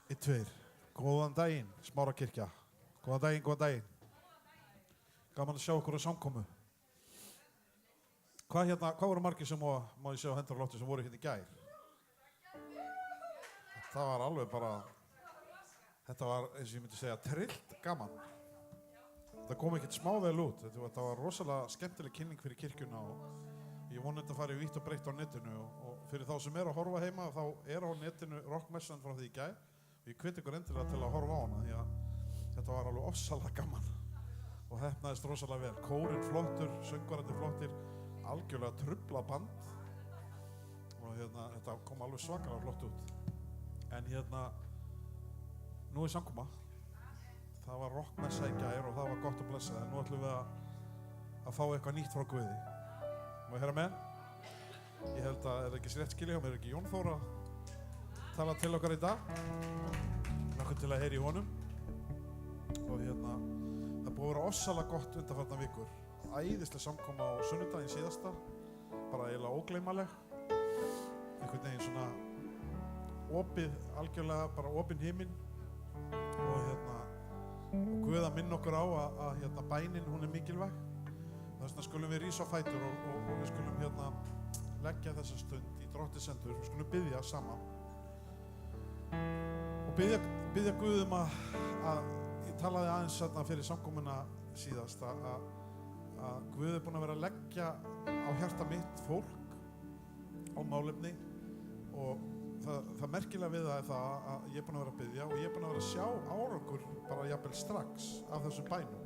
Einn, tveir. Góðan daginn, Smárakirkja. Góðan daginn, góðan daginn. Gaman að sjá okkur á samkomu. Hvað voru margir sem má ég sjá hendur á lofti sem voru hérna í gær? Það var alveg bara, þetta var eins og ég myndi segja trillt gaman. Það kom ekkert smá vel út. Þetta var rosalega skemmtileg kynning fyrir kirkjuna og ég vona þetta að fara í vítt og breytt á netinu og fyrir þá sem að horfa heima þá á netinu rockmessan frá því í gær. Ég hveti ykkur endilega til að horfa á hana því að þetta var alveg ofsalega gaman og heppnaðist rosalega vel. Kórinn flottur, söngvararnir flottir, algjörlega trufla band og þetta kom alveg svakalega flott út. En nú er samkoma. Það var rockmessa í gær og það var gott að blessa en nú ætlum við að fá eitthvað nýtt frá Guði. Má ég heyra með? Ég held að er ekki rétt skilja hjá mér, ekki Jón Þór að tala til okkar í dag. Nakkur til að heyra í honum. Og það búið að vera ofsalega gott undanfarna vikur. Æðisleg samkoma á sunnudaginn síðasta. Bara eiginlega ógleymanleg. Einhvern veginn svona opið, algjörlega bara opinn himinn. Og Guð að minna okkur á að bænin hún er mikilvæg. Þess vegna skulum við rísa á fætur og við skulum leggja þessa stund í Drottinsendur. Við skulum biðja saman. Og biðja Guð að ég talaði aðeins fyrir samkomuna síðast að Guð er búinn að vera að leggja á hjarta mitt fólk á málefni og það merkilega við það er það að ég er búinn að vera að biðja og ég er búinn að vera að sjá árangur bara jafnvel strax af þessum bænum.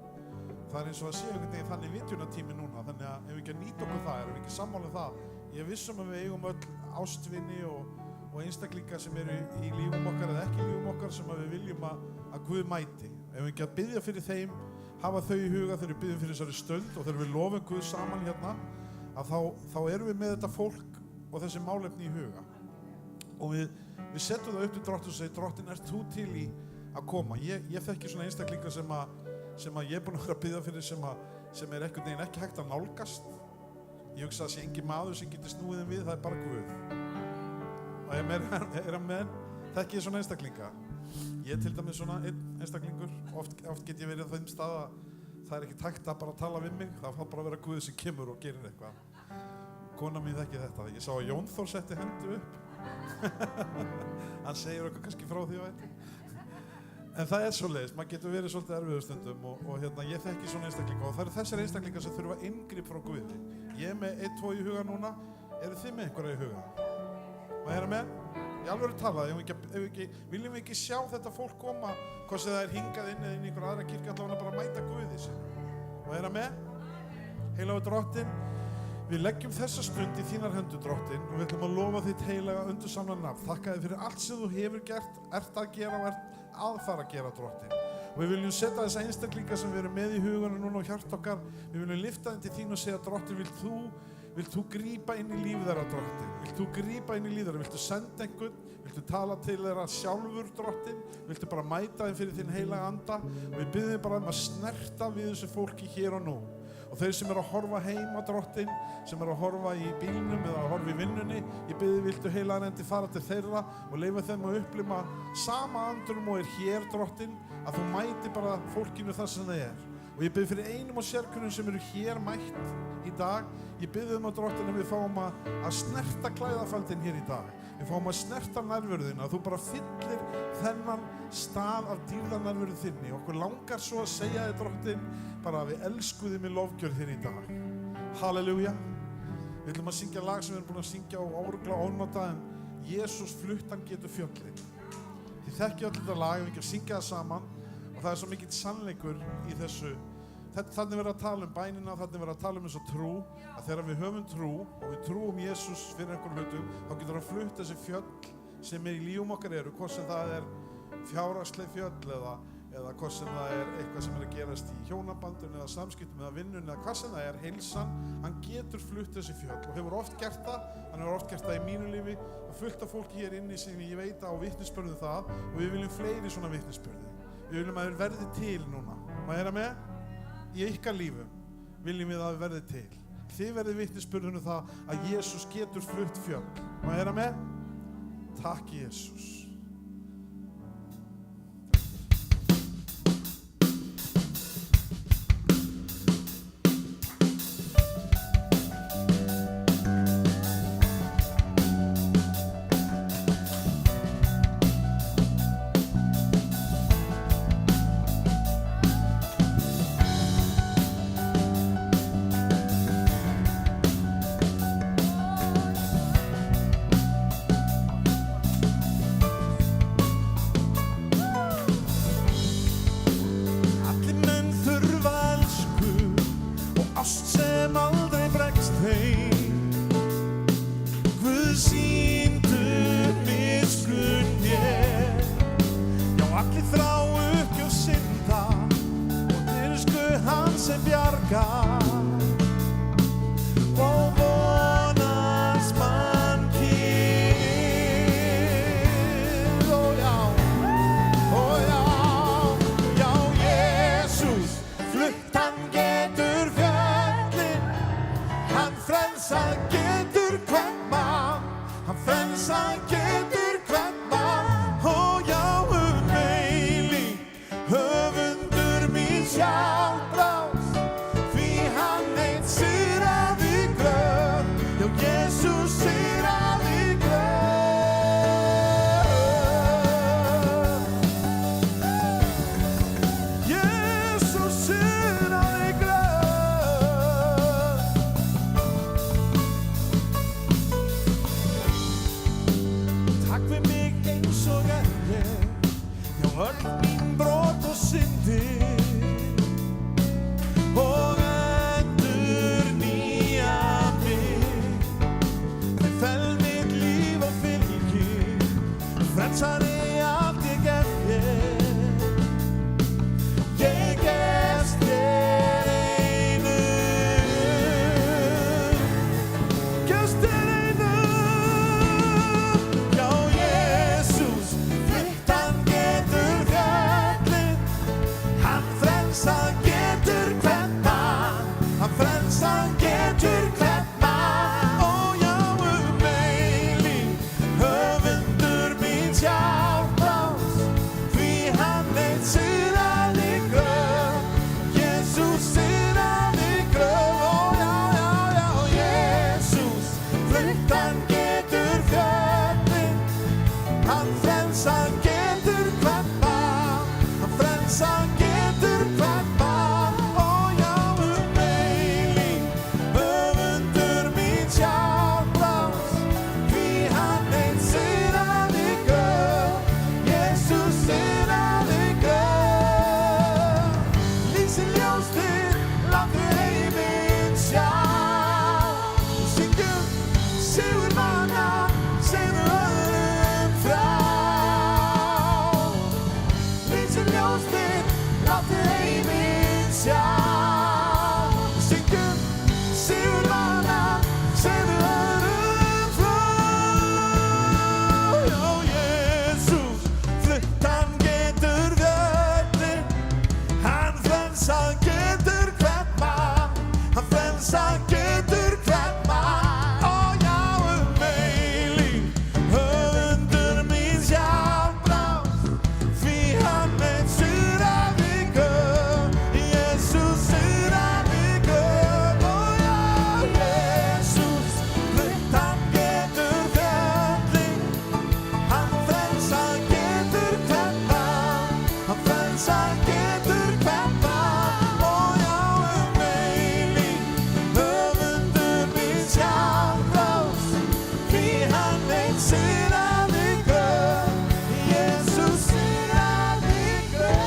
Það er eins og að sé einhvern veginn þannig vitjunartími núna, þannig að ef við ekki að nýta okkur það, ef við ekki sammála það, ég vissum að við eigum öll ástvini og einstaklingar sem eru í lífum okkar eða ekki í lífum okkar sem við viljum að Guð mæti. Ef við ekki að biðja fyrir þeim, hafa þau í huga þegar við biðjum fyrir þessari stund og þegar við lofum Guð saman að þá erum við með þetta fólk og þessi málefni í huga. Og við setjum það upp til Drottin og segjum, Drottin, ert þú til í að koma? Ég þekki svona einstaklingar sem að ég er búinn að vera að biðja fyrir sem er einhvern veginn ekki hægt að nálgast. Ég hugsa að það sé engin maður sem getur snúið þeim við, það er bara Guð. Og er að menn, þekki ég svona einstaklinga. Ég til dæmis svona einn einstaklingur, oft get ég verið á þeim stað að það er ekki tækt að bara tala við mig, það fá bara að vera Guð sem kemur og gerir eitthvað. Kona mín þekki þetta. Ég sá að Jón Þór setti hendu upp. Hann segir okkur kannski frá því á þetta. En það er svoleiðis, maður getur verið svolítið erfiður stundum og ég þekki svona einstaklinga og það eru þessar einstaklingar sem þurfa inngrip frá Guði. Ég er með 1, 2 í huga núna, eru þið með einhverja í huga? Má ég heyra með? Í alvöru talað, viljum við ekki sjá þetta fólk koma, hvort sem það er hingað inn eða inn í einhverja aðra kirkju, allavega bara mæta Guði sinni. Má ég heyra með? Heilagur Drottinn, við leggjum þessa stund í þínar hendur, Drottinn, og við ætlum að lofa þitt heilaga undursamla nafn. Þakka þér fyrir allt sem þú hefur gert, ert að gera og ert að fara að gera, Drottinn. Og við viljum setja þessa einstaklinga sem við erum með í hugunum núna á hjart okkar, við viljum lyfta þeim til þín og segja, Drottinn, vilt þú grípa inn í líf þeirra, Drottinn? Vilt þú grípa inn í líf þeirra? Viltu senda einhvern? Viltu tala til þeirra sjálfur, Drottinn? Viltu bara mæta þeim fyrir þinn heilaga anda? Og við biðjum bara að snerta við þessu fólki hér og nú. Og þeir sem eru að horfa heima, Drottinn, sem eru að horfa í bílnum eða að horfa í vinnunni, ég biðji viltu heilagan endi fara til þeirra og leyfa þeim að upplifa sama andurum og hér, Drottinn, að þú mæti bara fólkinu þar sem það er. Og ég biðji fyrir einum og sérkunnum sem eru hér mætt í dag, ég biðji að Drottinn að við fáum að snerta klæðafaldinn hér í dag. Við fáum að snerta nærveruðina, að þú bara fyllir þennan stað af dýrðarnærveru þinni. Okkur langar svo að segja þér, Drottinn, bara að við elskum þig með lofgjörð hér í dag. Halleluja. Við ætlum að syngja lag sem við erum búin að syngja og árugla ónota en Jesús fluttan getur fjöllin. Þið þekkja öll þetta lag, við ekki að syngja það saman og það er svo mikill sannleikur í þessu. Þannig verður að tala bænina, þannig verður að tala þessa trú að þegar við höfum trú og við trúum Jesús fyrir einhverjum hlutum þá getur hann flutt þessi fjöll sem í lífum okkar eru, hvort sem það er fjárhagsleg fjöll eða hvort sem það er eitthvað sem er að gerast í hjónabandinu eða samskiptum eða vinnunni eða hvað sem það er, heilsan, hann getur flutt þessi fjöll og hefur oft gert það, hann hefur oft gert það í mínu lífi og fullt af fólki hér inni sem ég veit á vitnisburðu það og við viljum fleiri svona vitnisburði. Við viljum að þeir verði til núna. Má ég heyra með? Í ykkar lífum viljum við að verði til. Þið verðið vitnisburðinu það að Jesús getur flutt fjöll. Má ég heyra með? Takk Jesús. sýndu miskunn mér. Já, allir þrá uppgjöf synda og dirfsku hans sem bjargar og vonans mannkyn. Ó já, já, Jesús flutt hann getur fjöllin, hann frelsað getur hvern mann, hann frelsað getur hvern mann. Ó já, meiling, höfundur míns hjálpráls, því hann einn sigraði gröf. Já, Jesús sigraði gröf. Jesús sigraði gröf. Takk við mig eins og ég, já, öll mín brot og syndir, og endurnýja mig. Fel mitt líf og fylgir, frelsari allt ég gef þér. Ég gefst þér einum, gefst þér einum. Já, Jesús flutt hann getur fjöllin, hann frelsað getur hvern mann, hann frelsað getur hvern mann. Ó já, meiling, höfundur míns hjálpráls, því hann einn sigraði gröf. Jesús sigraði gröf. Ó já, Jesús flutt hann getur fjöllin, hann frelsað getur hvern mann, hann frelsað getur hvern mann. Ó já, meiling, höfundur míns hjálpráls, því hann einn sigraði gröf. Jesús sigraði gröf. Lýsir ljós þitt, láttu heiminn sjá. Syngjum sigurmanna, segðu öðrum frá. Lýsir ljós þitt, láttu heiminn sjá. Syngjum sigurmanna, segðu öðrum frá. Já, Jesús flutt hann getur fjöllin, hann frelsað getur hvern mann, hann frelsað getur hvern mann. Ó já, meiling, höfundur míns hjálpráls, því hann einn sigraði gröf. Jesús sigraði gröf. Ó já, Jesús flutt hann getur fjöllin, hann frelsað getur hvern mann, hann frelsað getur hvern mann. Ó já, meiling, höfundur míns hjálpráls, því hann einn sigraði gröf. Jesús sigraði gröf.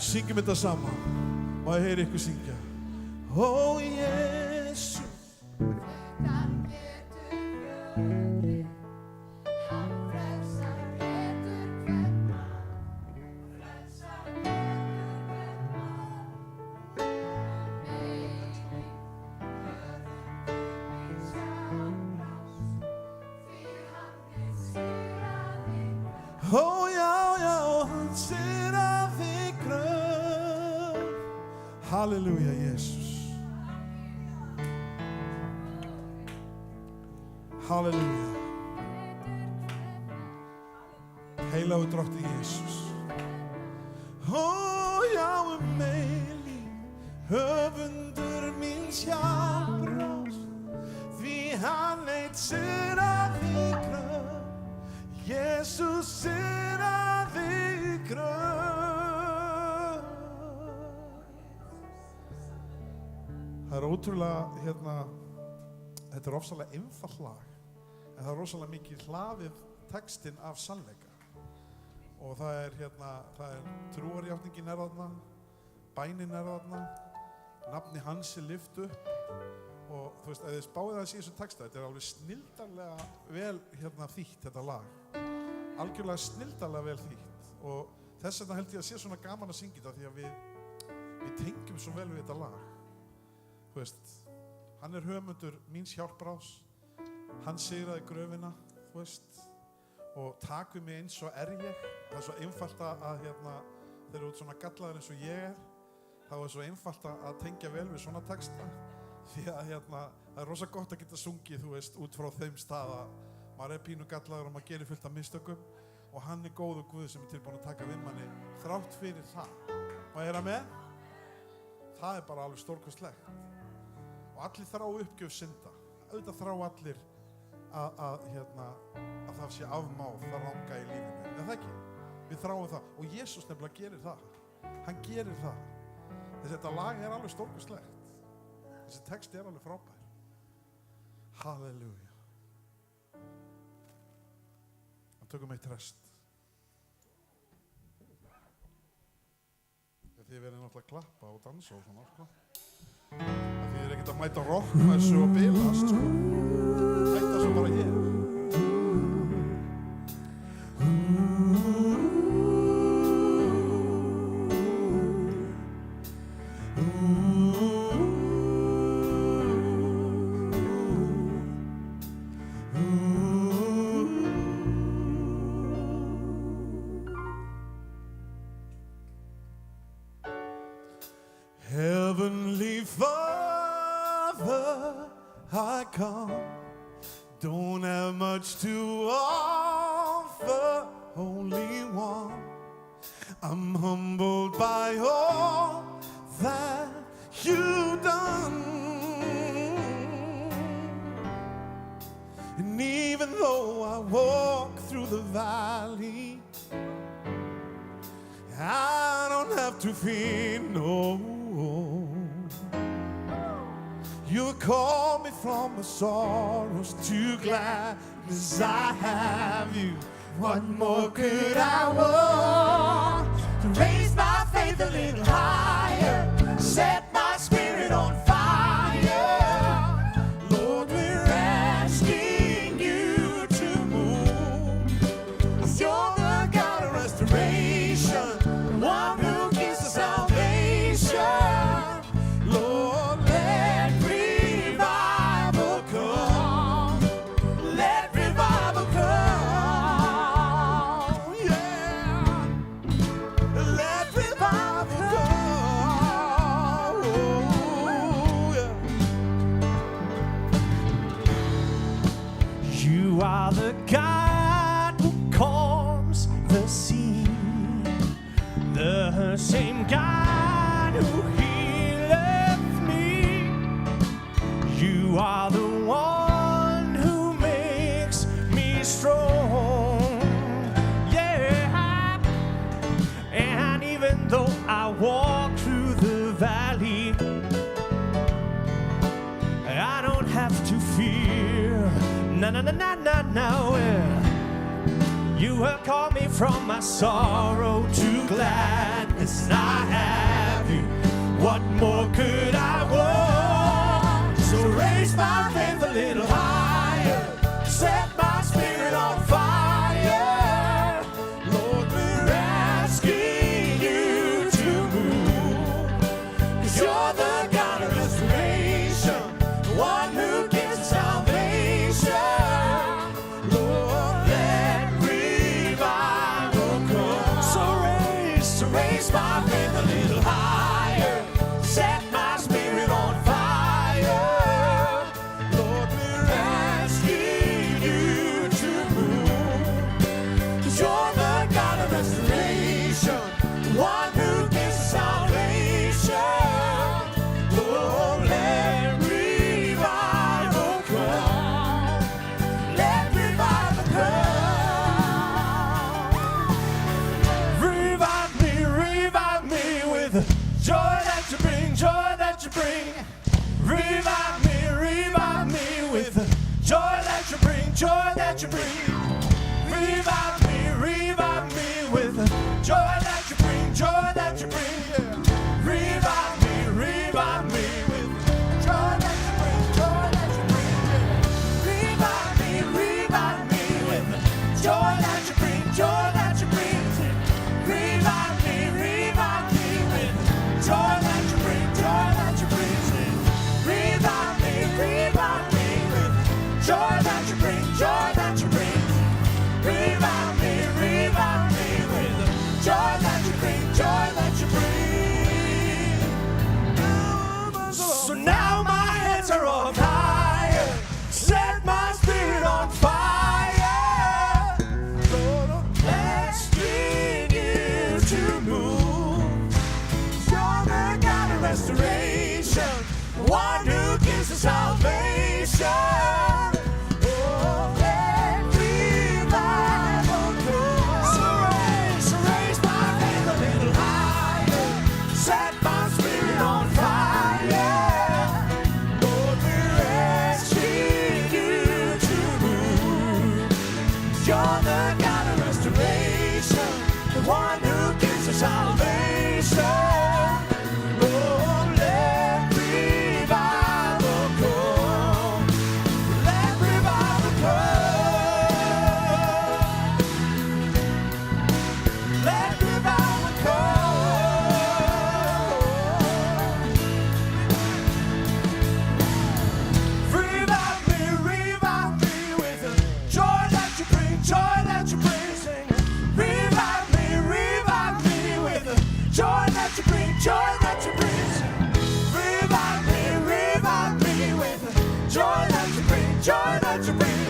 Syngjum þetta saman. Má ég heyra ykkur syngja? Ó, Jesús Hann getur fjöllin, hann frelsað getur hvern mann, frelsað getur hvern mann. Meiling, höfundur míns hjálpráls, því hann einn sigraði gröf. Ó já, hann sigraði gröf. Halleluja, Jesús. Halleluja. Heilagur Drottinn Jesús. Ó já, meiling, höfundur míns hjálpráls, því hann einn sigraði gröf. Jesús sigraði gröf. Það er ótrúlega, þetta er ofsalega einfalt lag, en það er rosalega mikið hlaðið textinn af sannleika. Og það er trúarjátningin er þarna, bænin er þarna, nafni hans er lyft upp og þú veist, ef þið spáið aðeins í þessu texta, þetta er alveg snilldarlega vel þýtt þetta lag, algjörlega snilldarlega vel þýtt og þess vegna held ég að sé svona gaman að syngja þetta því að við tengjum svo vel við þetta lag. Þú veist, hann er höfundur míns hjálpráðs, hann sigraði gröfina, þú veist, og takk við mig eins og er ég. Það er svo einfalt að þegar þú ert svona gallaður eins og ég er, þá er svo einfalt að tengja vel við svona texta. Því að það er rosa gott að geta sungið, þú veist, út frá þeim stað að maður er pínu gallaður og maður gerir fullt af mistökum og hann er góður Guð sem er tilbúinn að taka við manni þrátt fyrir það. Má ég heyra með? Það er bara alveg stórkostlegt. Og allir þrá uppgjöf synda. Auðvitað þrá allir að það sé afmáð, það ranga í lífinu. Er það ekki? Við þráum það. Og Jesús nefnilega gerir það. Hann gerir það. Þetta lag er alveg stórkostlegt. Þessi texti er alveg frábær. Halleluja. Hann tökum eitt rest. Þið verið náttúrulega að klappa og dansa og svona, sko. Það þýðir ekkert að mæta rockmessu og bilast, sko. Mæta svo bara ég. Heavenly Father, I come, don't have much to offer, only one. I'm humbled by all that you've done. And even though I walk through the valley, I don't have to fear, no. You call me from my sorrows to gladness. I have you. What more could I want? To raise my faith a little higher, set my spirit on fire. Lord, we're asking you to move. 'Cause you're the God of restoration, the one who gives us salvation. Lord, let revival come. Let revival come. Yeah. Let revival come. Oh, yeah. You are the God who calms the sea, the same God who healeth me. You are the one who makes me strong. Yeah. And even though I walk through the valley, I don't have to fear. No, no, no, no, no, no. You have called me from my sorrow to gladness, and I have you. What more could I want? So raise my faith a little higher, set my spirit on fire. Lord, we're asking you to move. 'Cause you're the God of restoration, the one who gives us salvation. Lord, let revival come. So raise my faith a little higher, set my spirit on fire. Lord, we're asking you to move. 'Cause you're the God of restoration, the one who gives us salvation. Lord, let revival come. Let revival come. Revive me with the joy that you bring, joy that you bring. Revive me with the joy that you bring, joy that you bring. Revive me with the joy that you bring, joy that you bring. Yeah. Revive me with revive me with joy that you bring, joy that you bring. Revive me with joy that you bring, joy that you bring. Revive me with joy that you bring, joy that you bring. Revive me with joy that you bring, joy that you bring. Revive me with joy that you bring, joy that you bring. So now my hands are on fire, set my spirit on fire. Lord, I'm asking you to move. You're the God of restoration, one who gives us salvation. One who gives us salvation. Oh, let revival come. Let revival come. Let revival come. Revive me with the joy that you bring, joy that you bring. Sing. Revive me with the joy that you bring, joy that you bring. Revive me with the joy that you bring, joy that you bring.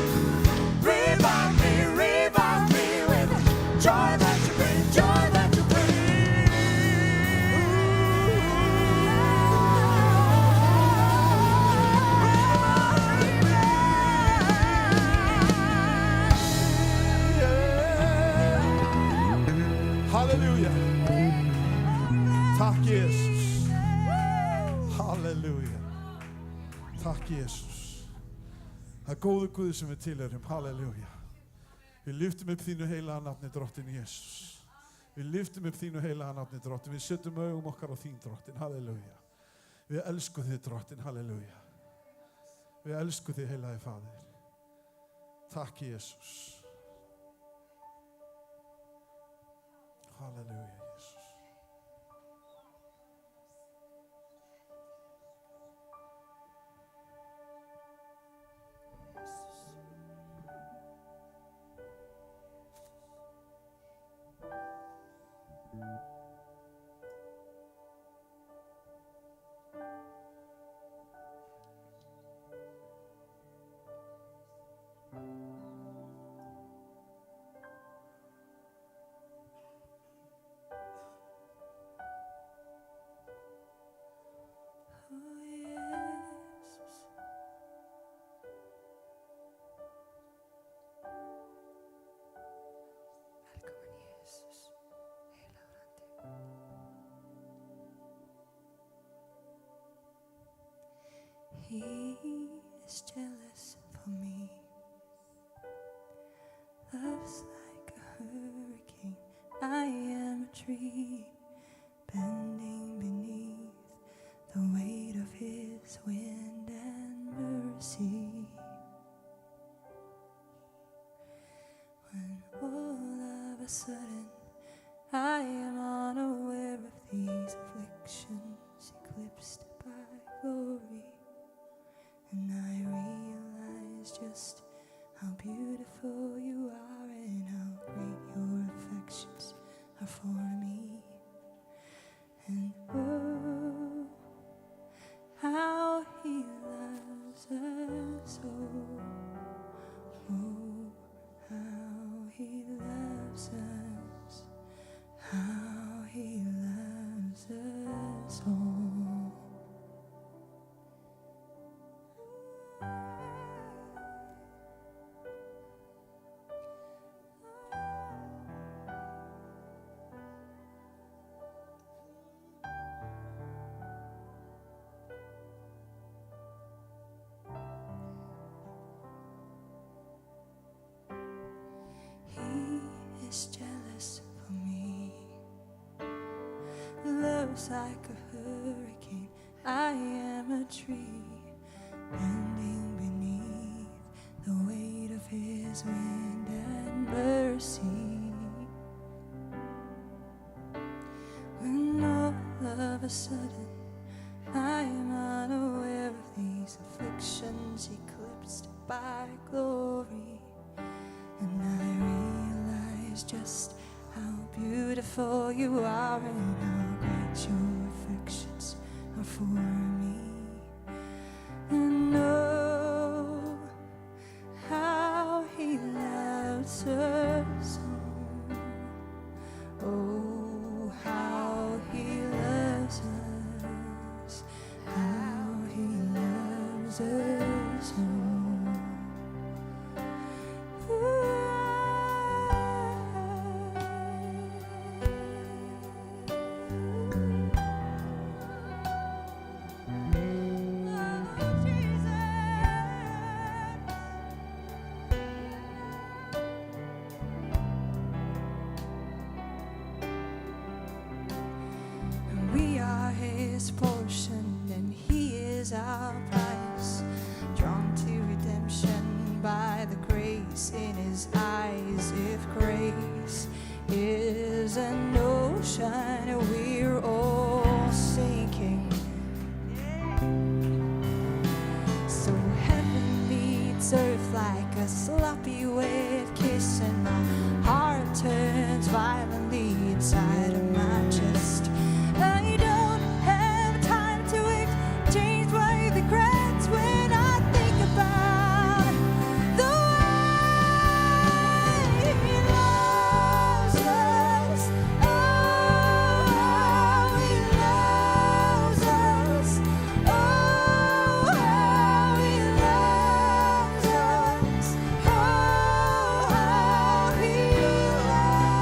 Revive me with the joy that you bring, joy that you bring. Halleluja. Tack Jesus. Halleluja. Tack Jesus. Það er góðu Guð sem við tilheyrum. Halleluja. Við lyftum upp þínu heilaga nafni, drottin Jesus. Við lyftum upp þínu heilaga nafni, drottin. Við setjum augum okkar á þín, drottin. Halleluja. Við elskum þig, drottin. Halleluja. Við elskum þig, heilagi Faðir. Takk Jesus. Halleluja, Jesus. He is jealous for me. Love's like a hurricane. I am a tree bending beneath the weight of his wind and mercy. When all of a sudden I am unaware of these afflictions eclipsed by glory, and I realize just how beautiful you are and how great your affections are for me. And oh, how he loves us, oh, how he loves us, how he loves us all. Is jealous for me. Love's like a hurricane. I am a tree bending beneath the weight of his wind and mercy. When all of a sudden I am unaware of these afflictions eclipsed by glory, and I realize just how beautiful you are and how great your affections are for me. And oh, how he loves us. Oh, how he loves us. How he loves us. We are his portion and he is our price, drawn to redemption by the grace in his eyes. If grace is an ocean, we're all sinking. So heaven meets earth like a sloppy wet kiss, and my heart turns violently inside of my chest. I don't have time to exchange my regrets when I think about the way he loves us. Oh, how he loves us. Oh, how he loves us. Oh, how he loves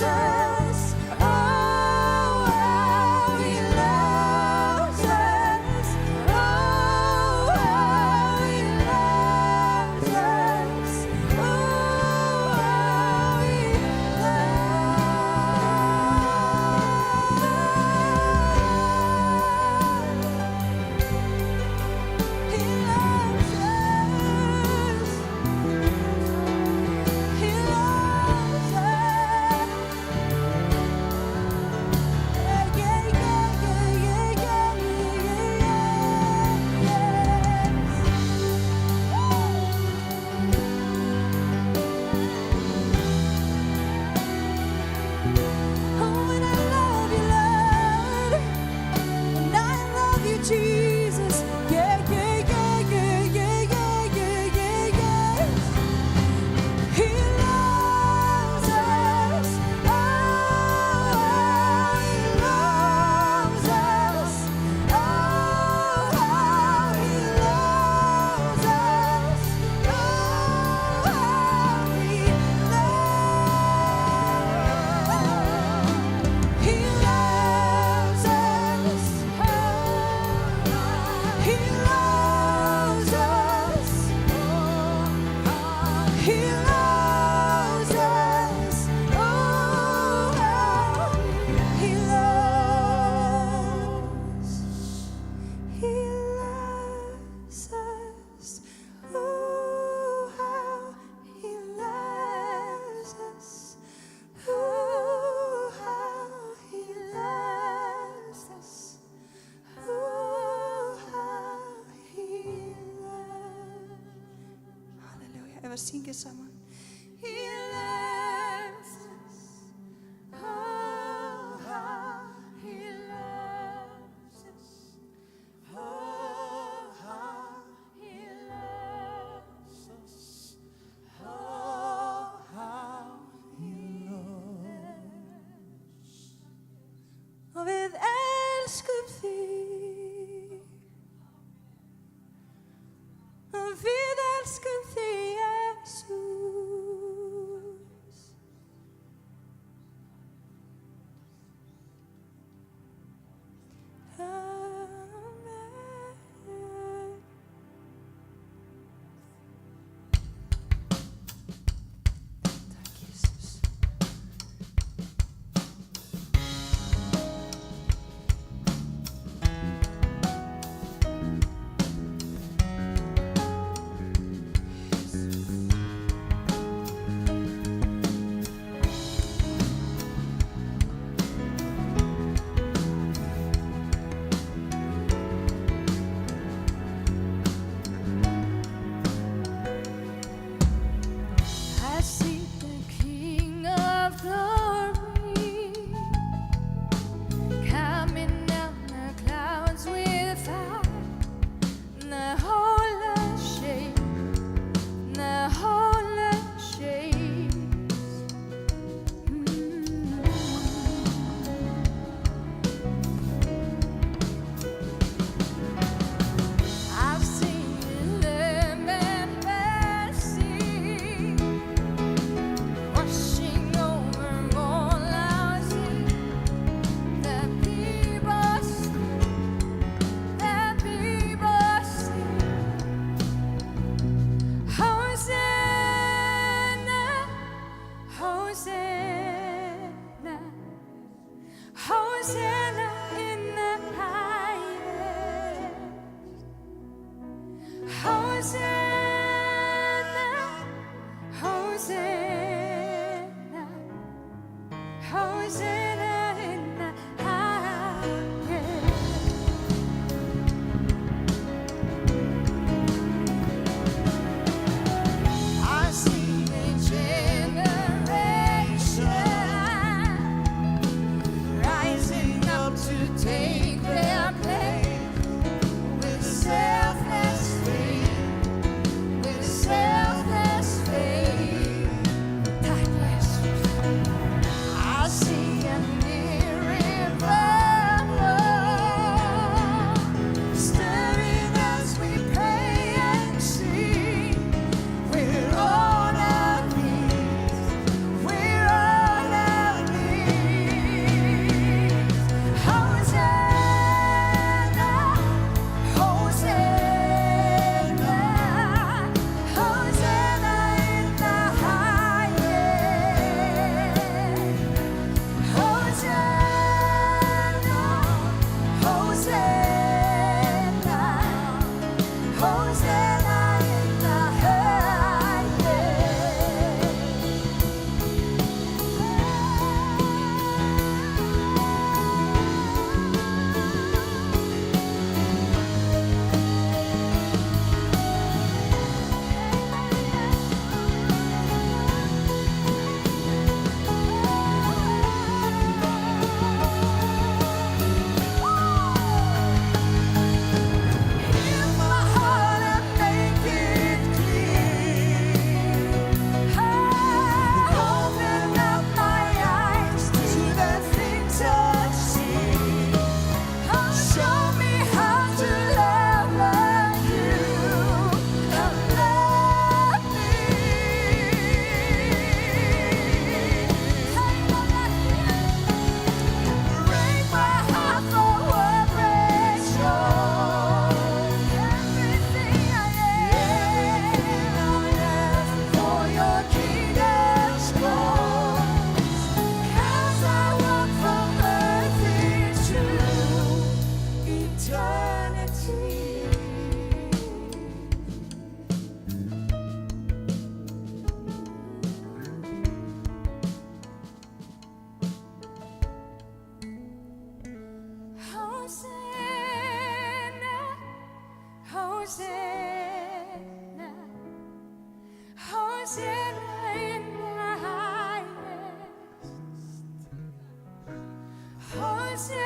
us. Oh, how he loves us. Oh, how he loves us. Oh, how he He loves us. Yeah, yeah, yeah, yeah, yeah, yeah, yeah. Oh, and I love you, Lord. And I love you, Jesus. Yeah, yeah, yeah, yeah, yeah, yeah, yeah, yeah, yeah. He loves us. Oh, he loves us. Oh, how he loves us. Oh, how he loves us. He loves us. He loves us. Oh, how he loves. He loves us. Oh, how he loves us. Oh, how he loves us. Oh, how he loves. Hallelujah. Ever sing it, someone? He loves us. Oh, how he loves us. Oh, how he loves us. Oh, how he loves. Och vi älskar dig. Och vi älskar dig, Jesus. Amen. Tack, Jesus. Hosanna in the highest. Hosanna, Hosanna, Hosanna in the highest. I see a generation rising up to take their place with selfless faith, with selfless faith. I see a new revival stirring as we pray and sing. We're on our knees. We're on our knees. Hosanna, Hosanna, Hosanna in the highest. Hosanna, Hosanna, Hosanna in the Hear my heart and make it clear. Open up my eyes to the things I see. Show me how to love like you love me. Break my heart for what breaks yours. Everything I am for your kingdom's cause. As I walk from earth into eternity. Hosanna, Hosanna, Hosanna in the highest. Hosanna,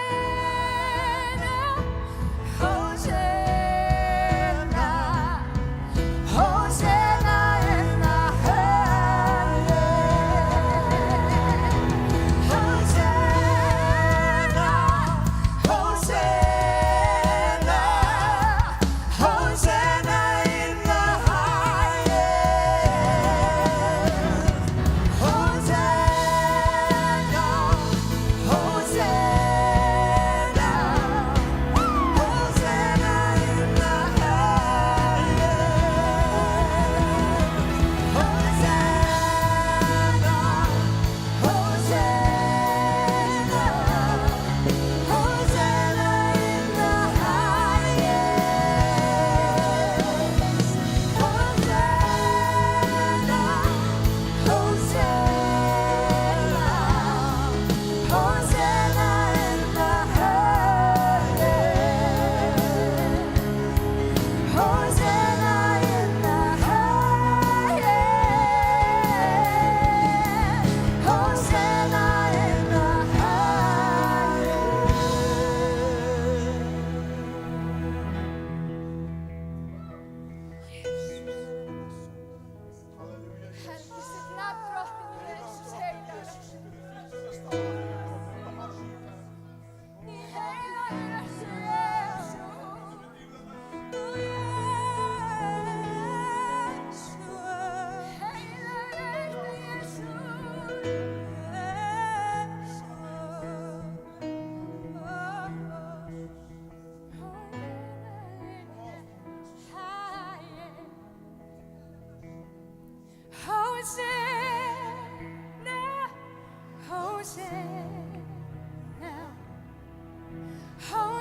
Hosanna, Hosanna in the highest. Hosanna, Hosanna, Hosanna in the highest. Hosanna, Hosanna.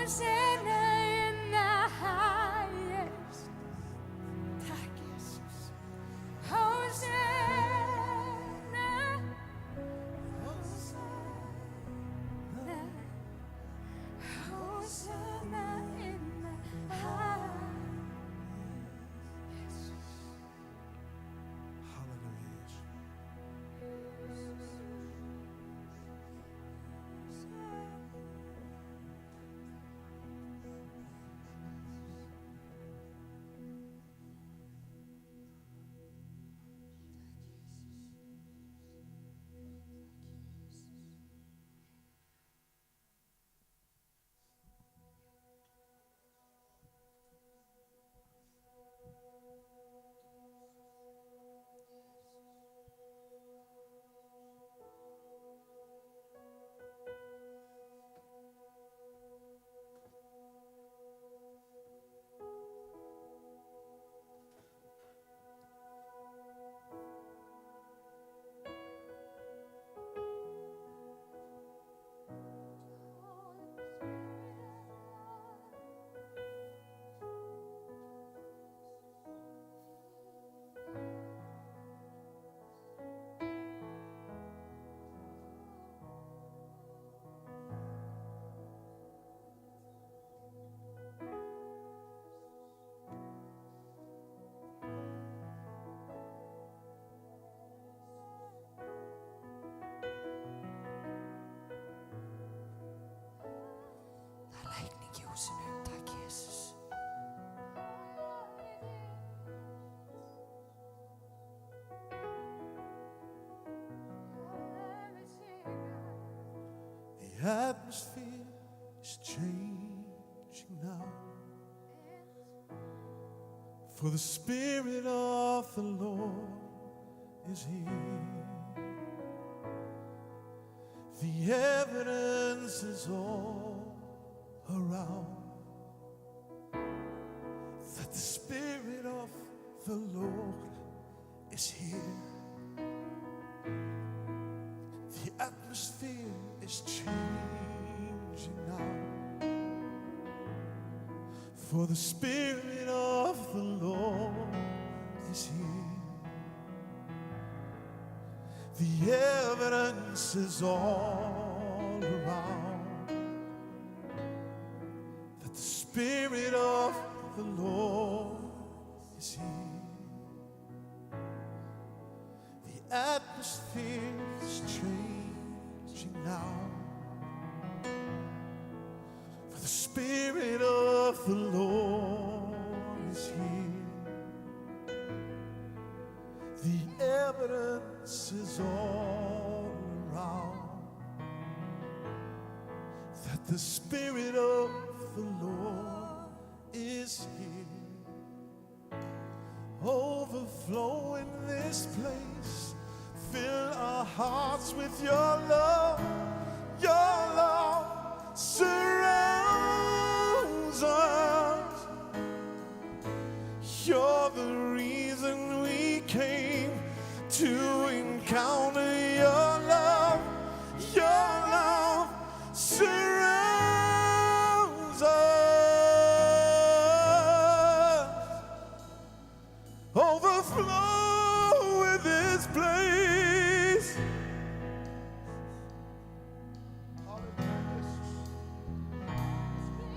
Hosanna in the highest. Takk, Jesus. Hosanna. Hosanna. Hosanna in the highest. Halleluja. Það er lækning í húsinu. Takk, Jesus. The atmosphere is changing now. For the Spirit of the Lord is here. The evidence is all around that the Spirit of the Lord is here. The atmosphere is changing now. For the Spirit of the Lord is here. The evidence is all around that the Spirit of the Lord is here. The atmosphere is changing now. For the Spirit of the Lord is here. The evidence is all around that the Spirit of the Lord is here. Overflow in this place. Fill our hearts with your love. Your love surrounds us. You're the reason we came to encounter your love. Your love surrounds us. Overflow with this place.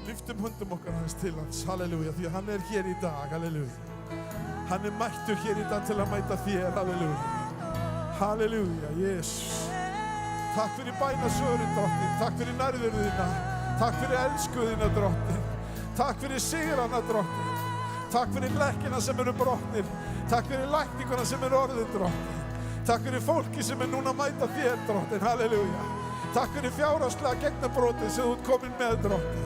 Lyftum höndum okkar hans til hans, halleluja, því að hann hér í dag, halleluja. Hann mættur hér í dag til að mæta þér, halleluja. Halleluja, Jesus. Takk fyrir bænasvörin, drottin. Takk fyrir nærveruðina. Takk fyrir elskuðina, drottin. Takk fyrir sigrana, drottin. Takk fyrir lekkina sem eru brotnir. Takk fyrir lækninguna sem eru orðin, drottin. Takk fyrir fólki sem núna að mæta þér, drottin, halleluja. Takk fyrir fjárhagslega gegnabrótið sem þú ert komin með, drottin.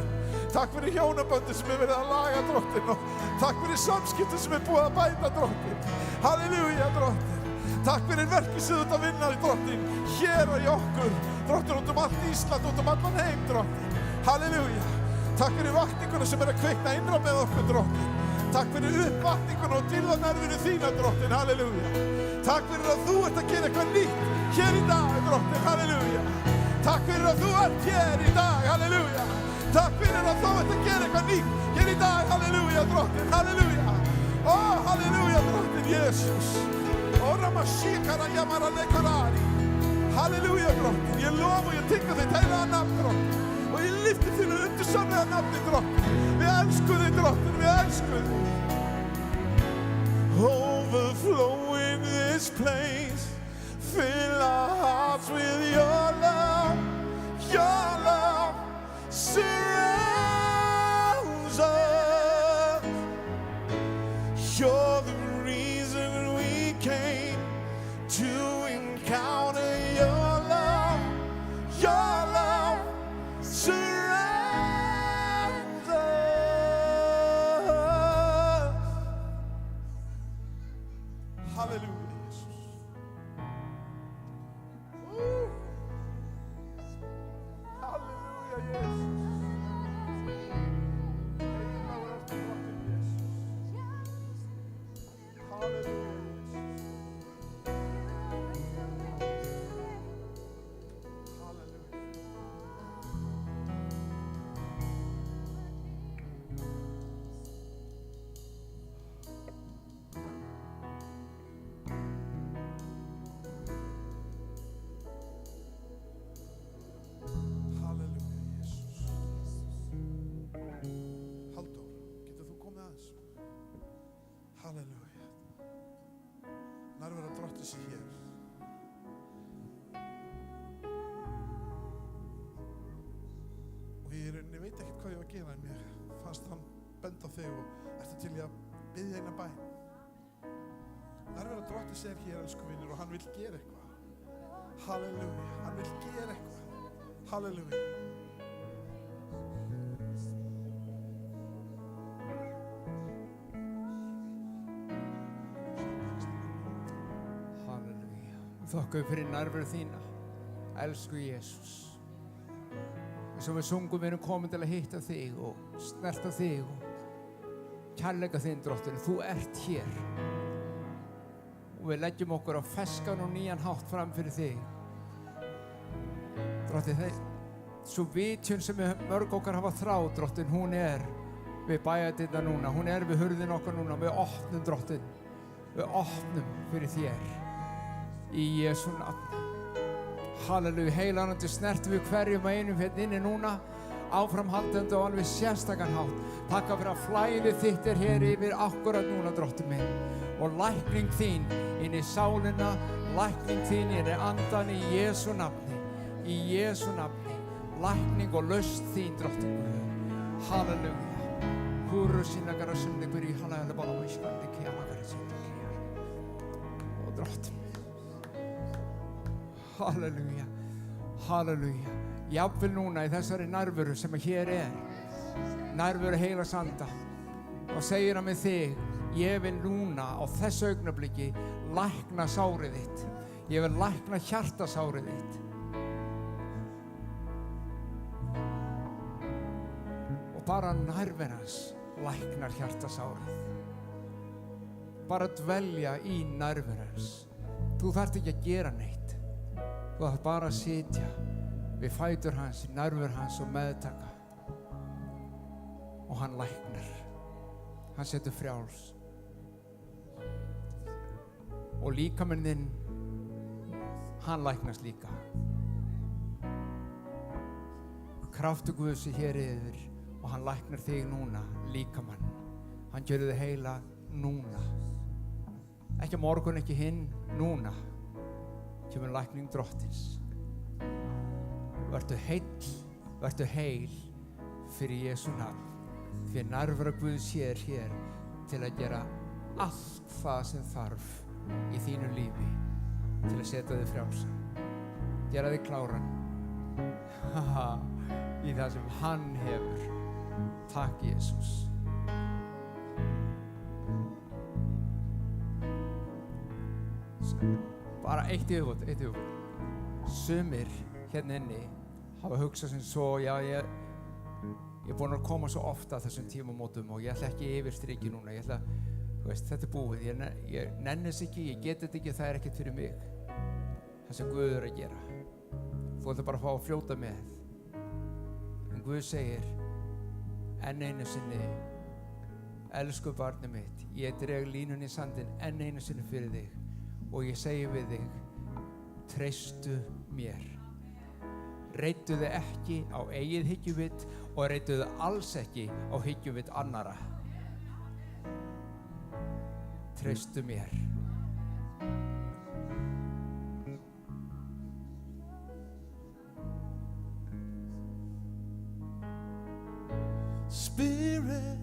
Takk fyrir hjónaböndin sem verið að laga, drottin, og takk fyrir samskipti sem búið að bæta, drottin. Halleluja, drottin. Takk fyrir verkið sem þú ert að vinna, drottin, hér og í okkur, drottin, út allt Ísland, út allan heim, drottin. Halleluja. Takk fyrir vakninguna sem að kveikna innra með okkur, drottin. Takk fyrir uppvakninguna og dýrðanærveru þína, drottin, halleluja. Takk fyrir að þú ert að gera eitthvað nýtt hér í dag, drottin, halleluja. Takk fyrir að þú ert hér í dag, halleluja. Takk fyrir að þú ert að gera eitthvað nýtt hér í dag. Halleluja, drottinn, halleluja. Ó, halleluja, drottinn, Jesús. Ó, Ramashikara Yamara Lekorari. Halleluja, drottinn. Ég lof og ég tygga þitt heilaga nafn, drottinn. Og ég lyfti þínu undirsonlega nafni, drottinn. Við elskum þig, drottinn, við elskum þig. Overflow in this place. Fill our hearts with your love. Your love surrounds us. You're the reason we came to encounter your love. Your love surrounds us. Hallelujah. Halleluja. Nærvera drottins hér. Og ég í rauninni veit ekkert hvað ég var að gera en mér fannst hann benda á þig og ertu til í að biðja eina bæn. Nærvera drottins hér, elsku vinur, og hann vill gera eitthvað. Halleluja. Hann vill gera eitthvað. Halleluja. Þakka fyrir nærveru þína, elsku Jesús. Eins og við sungum, við erum komin til að hitta þig og snerta þig og kærleika þinn, drottinn. Þú ert hér. Og við leggjum okkur á ferskan og nýjan hátt fram fyrir þig. Drottinn, svo vitjun sem mörg okkar hafa þráð, drottinn, hún við bæjardyrnar núna. Hún við hurðin okkar núna. Við opnum, drottinn. Við opnum fyrir þér. Í Jesú nafni. Halleluja, heilanandi snertum við hverjum að einum hérna inni núna, áframhaldandi og alveg sérstakann hátt. Takka fyrir að flæðið þitt hér yfir akkurat núna, drottinn minn. Og lækning þín inn í sálina, lækning þín inn í andan í Jesú nafni. Í Jesú nafni. Lækning og lausn þín, drottinn Guð. Halleluja. Húru sína gara sundi hverju halleluja bara og ískandi kjana gara sundi kjana. Og drottinn. Halleluja, halleluja. Jafnvel núna í þessari nærveru sem hér nærveru heilags anda, og segir hann með þig, ég vil núna á þessu augnabliki lækna sárið þitt. Ég vil lækna hjartasárið þitt. Og bara nærverans læknar hjartasárið. Bara dvelja í nærverans. Þú þarft ekki að gera neitt. Þú þarf bara að sitja við fætur hans, nærvör hans og meðtaka. Og hann læknar. Hann setur frjáls. Og líkaminn þinn, hann læknast líka. Kraftur Guðs hér yfir og hann læknar þig núna, líkamann. Hann gjörði þig heila núna. Ekki á morgun, ekki hinn, núna. Kemur lækning drottins. Vertu heill, vertu heil fyrir Jesú nafn. Því nærvera Guðs hér til að gera allt það sem þarf í þínu lífi til að setja þig frjálsan. Gera þig kláran. Í það sem hann hefur. Takk Jesús. Bara eitt yfirbót. Sumir hérna inni hafa hugsað sem svo, já, ég er búinn að koma svo ofta að þessum tímamótum og ég ætla ekki yfir striki núna. Ég ætla, þú veist, þetta búið. Ég nennis ekki, ég get þetta ekki, það ekkert fyrir mig. Það sem Guð að gera. Þú ætla bara að fá að fljóta með. En Guð segir enn einu sinni, elsku barnið mitt, ég dreg línun í sandinn enn einu sinni fyrir þig og ég segi við þig, treystu mér. Reiddu þið ekki á eigið hyggjuvit og reiddu þið alls ekki á hyggjuvit annara. Treystu mér. Spirit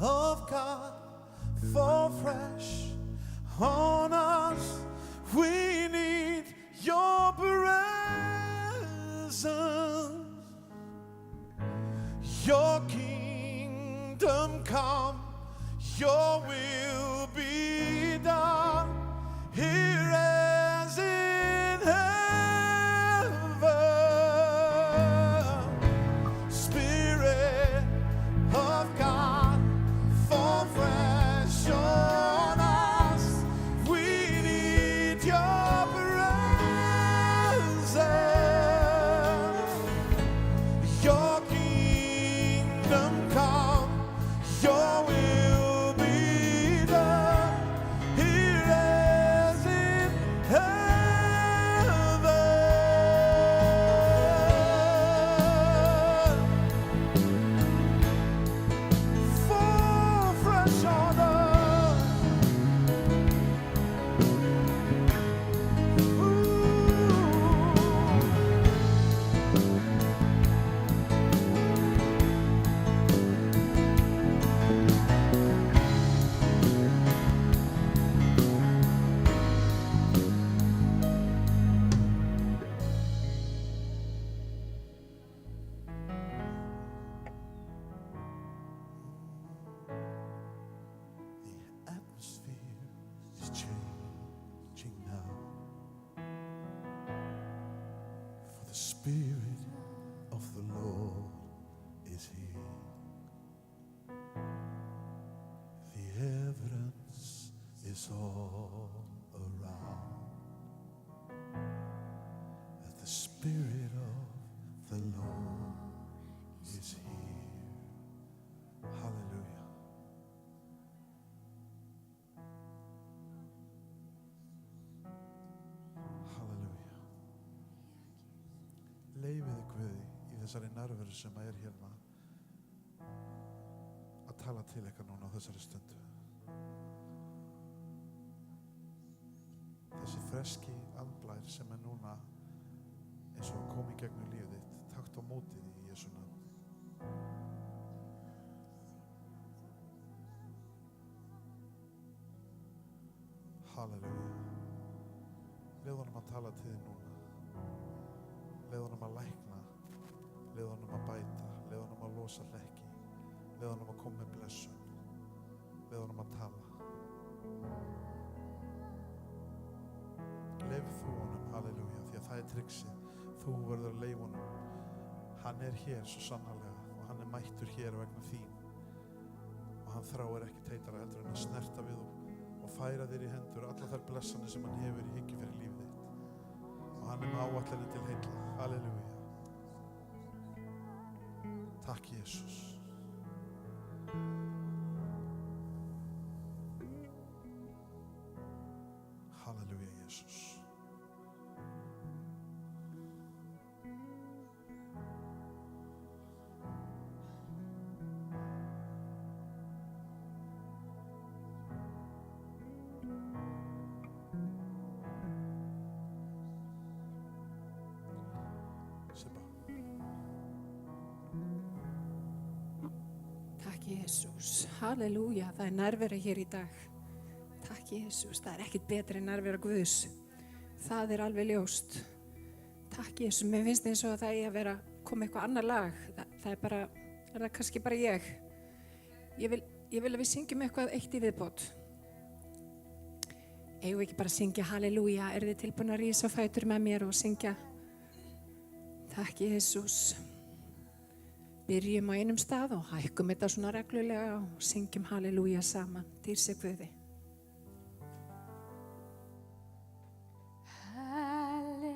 of God, fall fresh on us. We need your presence. Your kingdom come, your will be done here as in heaven. Spirit of God, fall fresh on us. We need your presence. Your kingdom come, your will be done here as in heaven. Fall fresh on us. The atmosphere is changing now, for the Spirit of the Lord is here. The evidence is all around that the Spirit of the Lord is here. Hallelujah. Halleluja. Leyfið Guði í þessari nærveru sem er hérna að tala til ykkar núna á þessari stundu. Þessi freski andblær sem er núna eins og að koma í gegnum lífið þitt, taktu á móti því í Jesú nafni. Halleluja. Leyfðu honum að tala til þig núna. Leyfðu honum að lækna. Leyfðu honum að bæta. Leyfðu honum að losa hlekki. Leyfðu honum að koma með blessun. Leyfðu honum að tala. Leyfðu þú honum, halleluja, því að það er triksið. Þú verður að leyfa honum. Hann er hér svo sannarlega og hann er mættur hér vegna þín. Og hann þráir ekki teitara heldur en að snerta við og færa þér í hendur allar þær blessanir sem hann hefur í hyggju fyrir lífið þitt. Og hann er með áætlanir til heilla. Halleluja. Takk Jesús. Halleluja Jesús. Takk Jesús, halleluja, það er nærvera hér í dag. Takk Jesús, það er ekkert betri en nærvera Guðs. Það er alveg ljóst. Takk Jesús, mér finnst eins og að það eigi að vera koma eitthvað annar lag. Það er bara, er það kannski bara ég. Ég vil að við syngjum eitthvað eitt í viðbót. Eigum við ekki bara að syngja halleluja, er þið tilbúin að rísa á fætur með mér og syngja? Takk Jesús. Byrjum á einum stað og hækkum þetta svona reglulega og syngjum halleluja saman. Til sig Guði. Halleluja,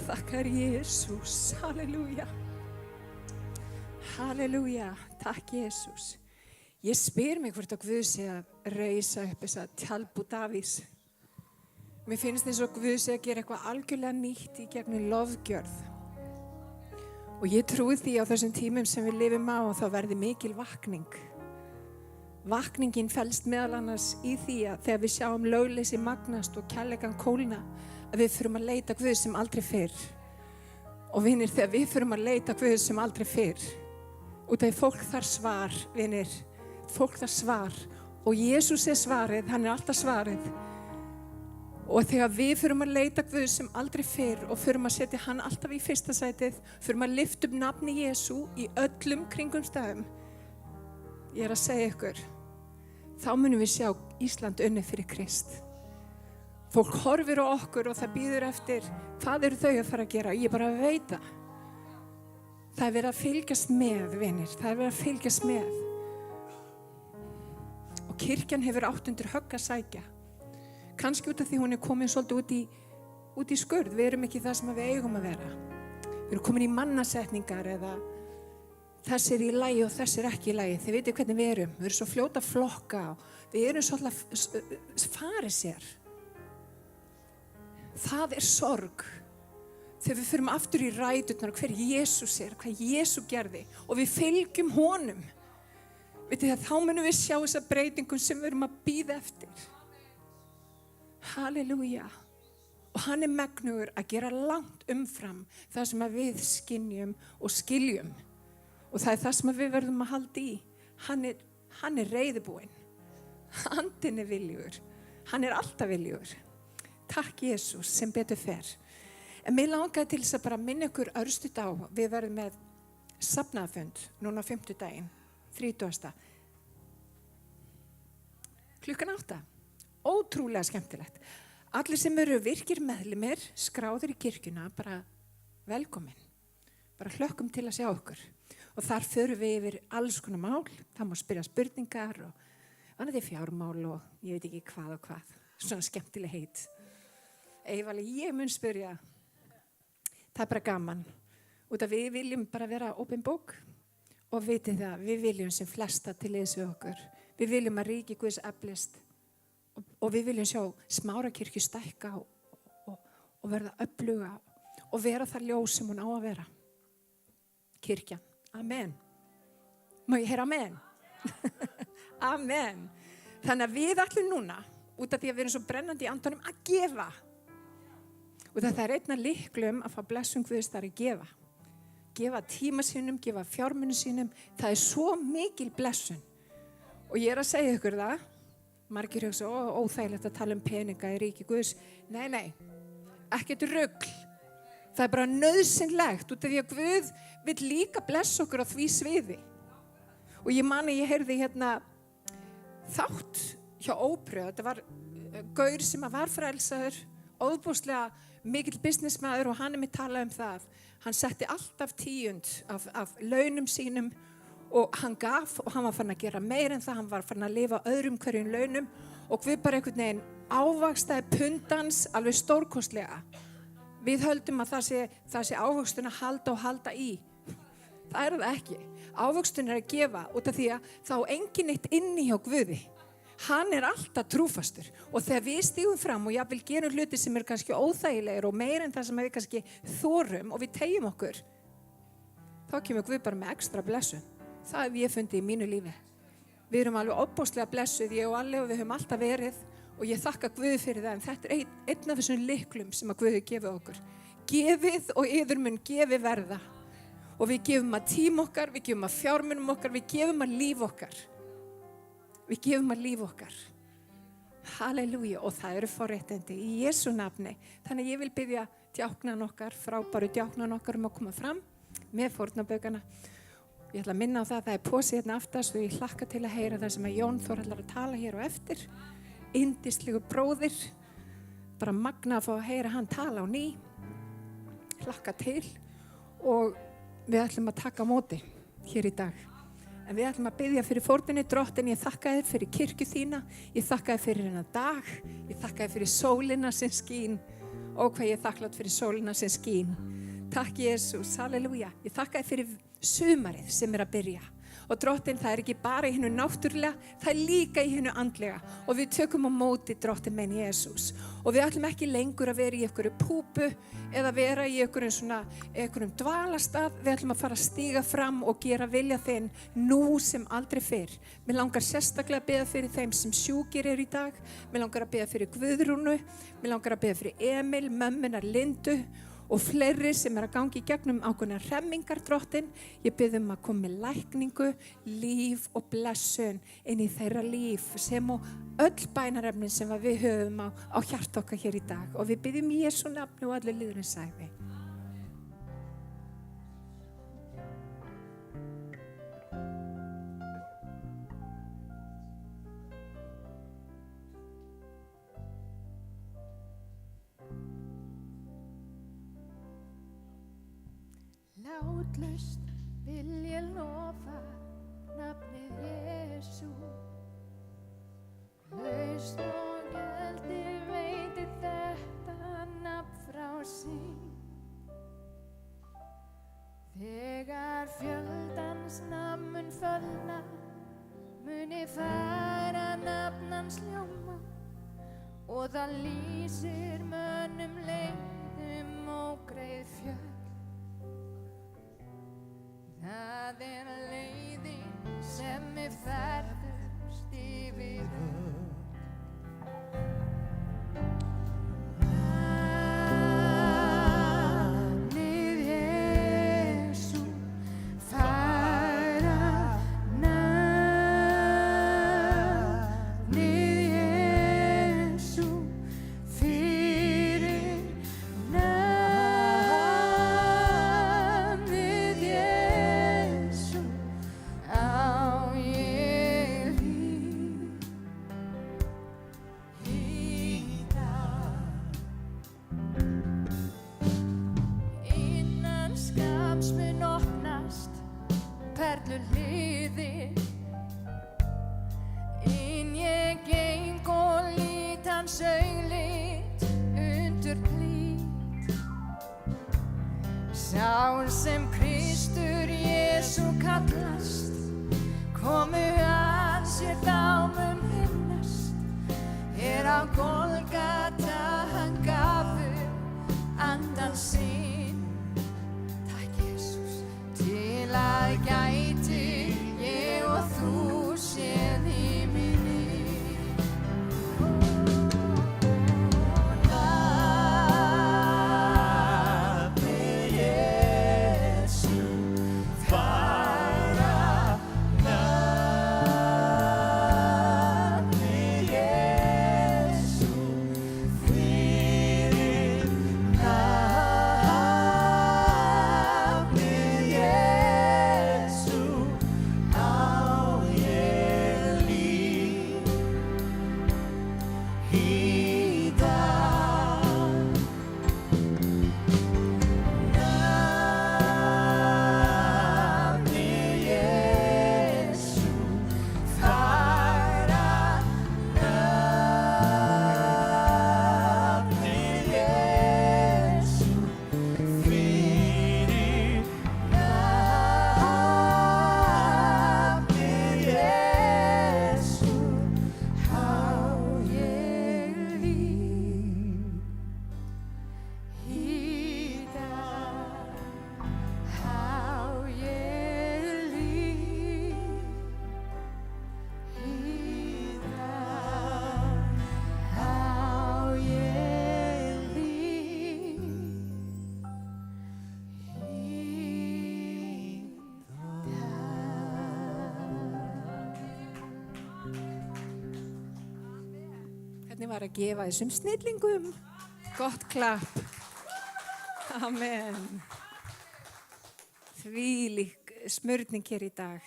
þakka þér Jesús, halleluja. Halleluja, takk Jesús. Ég spyr mig hvort að Guð sé að reisa upp þessa tjaldbú Davís. Mér finnst eins og Guð sé að gera eitthvað algjörlega nýtt í gegnum lofgjörð. Og ég trúi því á þessum tímum sem við lifum á og þá verði mikil vakning. Vakningin felst meðal annars í því að þegar við sjáum lögleysi magnast og kærleikan kólna, að við þurfum að leita Guð sem aldrei fyrr. Og vinir, þegar við þurfum að leita Guð sem aldrei fyrr, út af fólk þar svar, vinir, fólk þar svar. Og Jesús svarið, hann alltaf svarið. Og þegar við þurfum að leita Guð sem aldrei fyrr og þurfum að setja hann alltaf í fyrsta sætið, þurfum að lyfta upp nafni Jesú í öllum kringumstæðum, ég að segja ykkur, þá munum við sjá Ísland unnið fyrir Krist. Fólk horfir á okkur og það býður eftir, hvað eru þau að fara að gera? Ég bara veit það. Það er verið að fylgjast með, vinir, það er verið að fylgjast með. Og kirkjan hefur átt undir högg að sækja. Kannski út af því hún er komin svolítið út í skurð, við erum ekki það sem við eigum að vera. Við erum komin í mannasetningar eða þessi er í lagi og þessi er ekki í lagi. Þið veitir hvernig við erum svo fljóta að flokka og við erum svolítið farisjar. Það er sorg. Þegar við förum aftur í ræturnar hver Jesús er, hvað Jesú gerði og við fylgjum honum. Vitið það, þá munum við sjá þessa breytingum sem við erum að bíða eftir. Halleluja. Og hann er megnugur að gera langt umfram það sem við skynjum og skiljum. Og það er það sem við verðum að halda í. Hann er reiðubúinn. Andinn er viljugur. Hann er alltaf viljugur. Takk Jesús sem betur fer. En mér langaði til þess að bara minna ykkur örstuð á. Við verðum með safnaðarfund núna á 5. daginn, 30. Klukkan 8. Ótrúlega skemmtilegt. Allir sem eru virkir meðlimir, skráðir í kirkjuna, bara velkomin. Bara hlökkum til að sjá okkur. Og þar förum við yfir alls konar mál. Það má spyrja spurningar og annað fjármál og ég veit ekki hvað og hvað. Svona skemmtileg heit. Eivali, ég mun spyrja. Það er bara gaman. Út af við viljum bara vera opin bók og vitið það, við viljum sem flesta til liðs við okkur. Við viljum að ríki Guðs eflist og við viljum sjá Smárakirkju stækka og verða öfluga og vera það ljós sem hún á að vera. Kirkjan. Amen. Má ég heyra amen? Amen. Þannig að við ætlum núna, út af því að við erum svo brennandi í andanum, að gefa. Og það er einna lyklum að fá blessun Guðs þar að gefa. Gefa tíma sínum, gefa fjármunum sínum. Það er svo mikil blessun. Og ég er að segja ykkur það, margir hugsa, óþægilegt að tala um peninga í ríki Guðs. Nei, ekkert rugl. Það er bara nauðsynlegt út af því að Guð vill líka blessa okkur á því sviði. Og ég heyrði hérna þátt hjá Ópröð. Þetta var gaur sem var frelsaður, óbúslega mikill businessmaður og hann er með talað um það. Hann setti alltaf 10% af launum sínum og hann gaf og hann var farin að gera meir en það. Hann var farin að lifa öðrum hverjum launum og Guð bara einhvern veginn ávakstaði pundans alveg stórkostlega. Við höldum að það sé ávöxtun að halda og halda í. Það er það ekki. Ávöxtun er að gefa út af því að þá enginn eitt inni hjá Guði. Hann er alltaf trúfastur. Og þegar við stígum fram og jafnvel gerum hluti sem er kannski óþægilegir og meir en það sem við kannski þorum og við tegjum okkur, þá kemur Guð bara með ekstra blessun. Það hef ég fundið í mínu lífi. Við erum alveg óbúslega blessuð, ég og Alli og við höfum alltaf verið. Og ég þakka Guði fyrir það, en þetta er einn af þessum lyklum sem að Guði gefið okkur. Gefið og yður mun gefi verða. Og við gefum að tím okkar, við gefum að fjármunum okkar, við gefum að líf okkar. Við gefum að líf okkar. Halleluja, og það eru forréttindi í Jesú nafni. Þannig ég vil biðja djáknan okkar, frábæru djáknan okkar að koma fram með fórnarbaukana. Ég ætla að minna á það, það er pósið hérna aftast og ég hlakka til að heyra það sem að Jón Þór ætlar að tala hér og eftir. Yndislegu bróðir, bara magna að fá að heyra hann tala á ný, hlakka til og við ætlum að taka á móti hér í dag. En við ætlum að biðja fyrir fórninni, drottin, ég þakka þér fyrir kirkju þína, ég þakka þér fyrir hennar dag, ég þakka þér fyrir sólina sem skín Ó, hvað ég er þakklátt fyrir sólina sem skín. Takk, Jesús, halleluja. Ég þakka þér fyrir sumarið sem er að byrja. Og Drottinn, það er ekki bara í hinu náttúrulega, það er líka í hinu andlega. Og við tökum á móti Drottinn minn Jesús. Og við ætlum ekki lengur að vera í einhverju púpu eða vera í einhverjum dvalastað. Við ætlum að fara að stíga fram og gera vilja þinn nú sem aldrei fyrr. Mér langar sérstaklega að biðja fyrir þeim sem sjúkir eru í dag. Mér langar að biðja fyrir Guðrúnu. Mér langar að biðja fyrir Emil, mömmunar Lindu. Og fleiri sem er að gangi í gegnum ákveðnar hremmingar, Drottinn. Ég bið að koma með lækningu, líf og blessun inn í þeirra líf sem og öll bænarefnin sem við höfum á hjarta okkar hér í dag. Og við biðjum í Jesú nafni og allir liðurinn sæfi. Látlaust vil ég lofa nafnið Jesú. Laust og gjaldi veitir þetta nafn frá sín. Þegar fjöldans nafn mun fölna, muni fara nafn hans hljóma. Og það lýsir mönnum leiðum ógreið fjöll. Það er leiðin sem við ferðumst yfir öll. Nafnið Jesú, færa nafnið Jesú, fyrir nafnið Jesú á ég líf. Í dag innan skamms mun opnast perlur hliðir. Inn ég geng og lít hans augliti undir plít. Sá sem Kristur Jesú kallast, komu að sér þá mun finnast. Á Golgata hann gaf andan sinn. Takk Jesús. Til að gæti ég og þú séð himininn. Nafnið Jesú, færa nafnið Jesú, fyrir nafnið Jesú á ég líf. Í dag nafnið Jesú, færa nafnið Jesú, fyrir nafnið Jesú á ég líf. Í dag á ég líf. Í dag á ég líf. Hvernig var að gefa þessum snillingum? Gott klapp. Amen. Þvílík smurning hér í dag.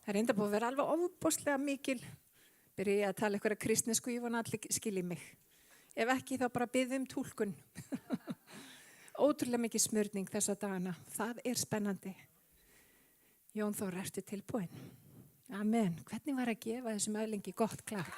Það er enda búið að vera alveg ofboðslega mikil. Byrja ég að tala einhverja kristnesku, ég vona allir skilji mig. Ef ekki þá bara biðjum túlkun. Ótrúlega mikil smurning þessa dagana. Það er spennandi. Jón Þór, ertu tilbúin? Amen. Hvernig var að gefa þessum öðlingi gott klapp?